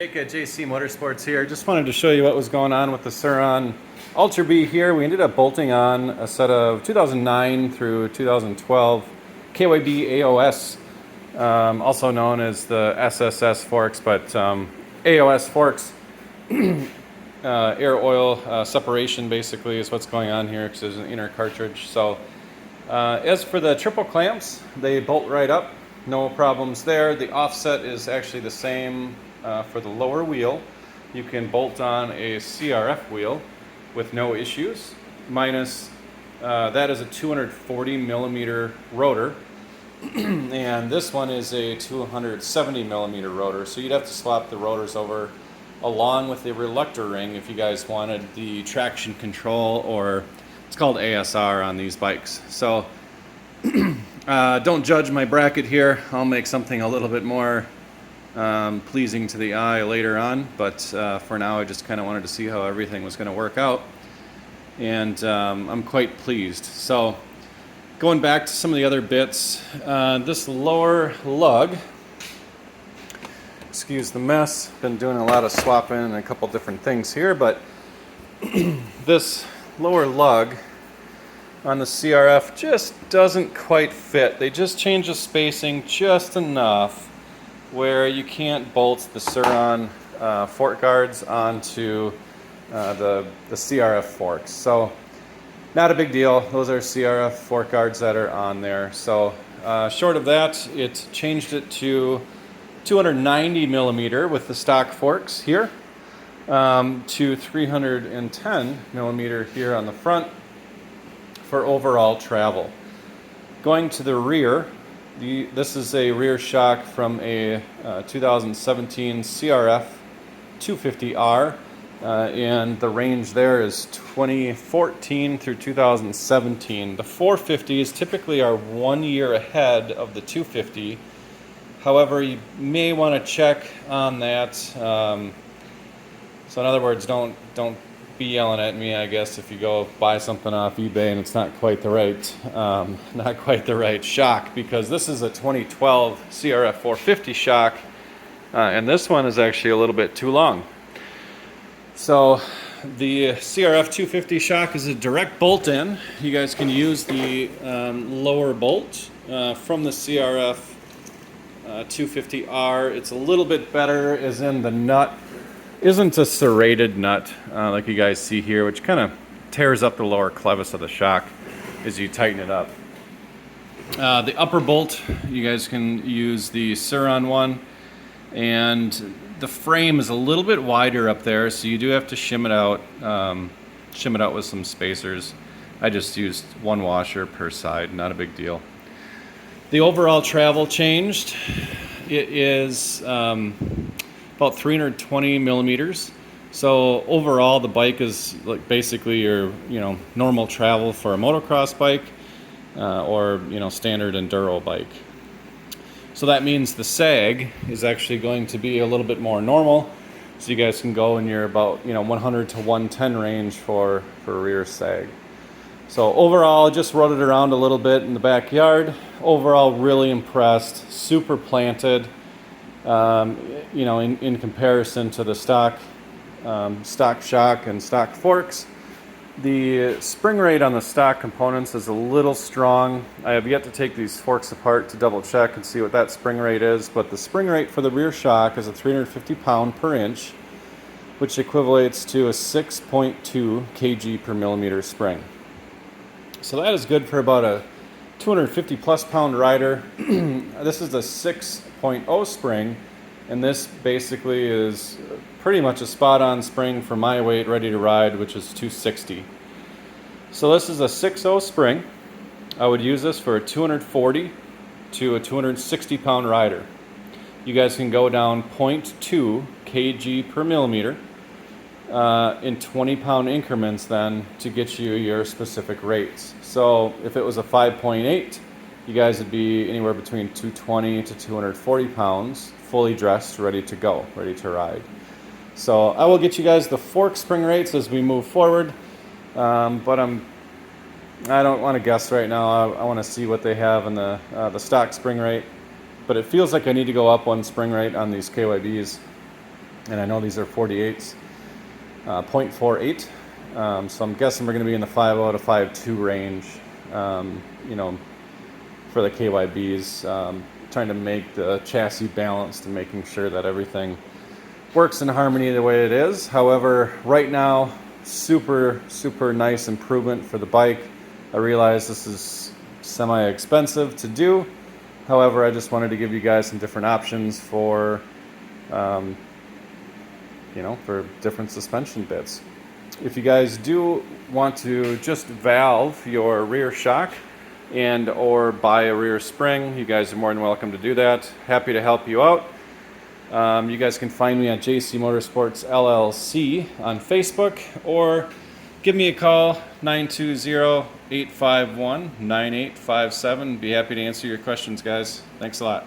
Jake at JC Motorsports here. Just wanted to show you what was going on with the Surron Strom Bee here. We ended up bolting on a set of 2009 through 2012 KYB AOS, also known as the SSS forks, but AOS forks. Air oil separation basically is what's going on here because there's an inner cartridge. So as for the triple clamps, they bolt right up, no problems there. The offset is actually the same for the lower wheel. You can bolt on a CRF wheel with no issues, minus that is a 240 millimeter rotor and this one is a 270 millimeter rotor, so you'd have to swap the rotors over along with the reluctor ring if you guys wanted the traction control, or it's called ASR on these bikes. So don't judge my bracket here. I'll make something a little bit more pleasing to the eye later on, but for now I just kind of wanted to see how everything was going to work out, and I'm quite pleased. So going back to some of the other bits, this lower lug, excuse the mess, been doing a lot of swapping and a couple different things here, but this lower lug on the CRF just doesn't quite fit. They just changed the spacing just enough where you can't bolt the Surron fork guards onto the CRF forks. So not a big deal. Those are CRF fork guards that are on there. So short of that, it changed it to 290 millimeter with the stock forks here, to 310 millimeter here on the front for overall travel. Going to the rear, this is a rear shock from a 2017 CRF 250R, and the range there is 2014 through 2017. The 450s typically are 1 year ahead of the 250. However, you may want to check on that. So in other words, don't be yelling at me, I guess, if you go buy something off eBay and it's not quite the right shock, because this is a 2012 CRF 450 shock, and this one is actually a little bit too long. So the CRF 250 shock is a direct bolt in. You guys can use the lower bolt from the CRF 250R. It's a little bit better, as in the nut isn't a serrated nut like you guys see here, which kind of tears up the lower clevis of the shock as you tighten it up. The upper bolt, you guys can use the Surron one, and the frame is a little bit wider up there, so you do have to shim it out with some spacers. I just used one washer per side, not a big deal. The overall travel changed. It is about 320 millimeters. So overall, the bike is like basically your normal travel for a motocross bike or standard enduro bike. So that means the sag is actually going to be a little bit more normal. So you guys can go in your about 100 to 110 range for rear sag. So overall, just rode it around a little bit in the backyard. Overall, really impressed. Super planted. In comparison to the stock shock and stock forks. The spring rate on the stock components is a little strong. I have yet to take these forks apart to double check and see what that spring rate is, but the spring rate for the rear shock is a 350 pound per inch, which equates to a 6.2 kg per millimeter spring. So that is good for about a 250 plus pound rider. This is a 6.0 spring, and this basically is pretty much a spot on spring for my weight ready to ride, which is 260. So this is a 6.0 spring. I would use this for a 240 to a 260 pound rider. You guys can go down 0.2 kg per millimeter in 20 pound increments then to get you your specific rates. So if it was a 5.8, you guys would be anywhere between 220 to 240 pounds, fully dressed, ready to go, ready to ride. So I will get you guys the fork spring rates as we move forward, but I don't want to guess right now. I want to see what they have in the stock spring rate, but it feels like I need to go up one spring rate on these KYBs. and I know these are 48s, 0.48. So I'm guessing we're going to be in the 5.0 to 5.2 range, you know, for the KYBs, trying to make the chassis balanced and making sure that everything works in harmony the way it is. However, right now, super nice improvement for the bike. I realize this is semi-expensive to do. However, I just wanted to give you guys some different options for, you know, for different suspension bits. If you guys do want to just valve your rear shock and or buy a rear spring, you guys are more than welcome to do that. Happy to help you out. You guys can find me at JC Motorsports LLC on Facebook, or give me a call, 920-851-9857. Be happy to answer your questions, guys. Thanks a lot.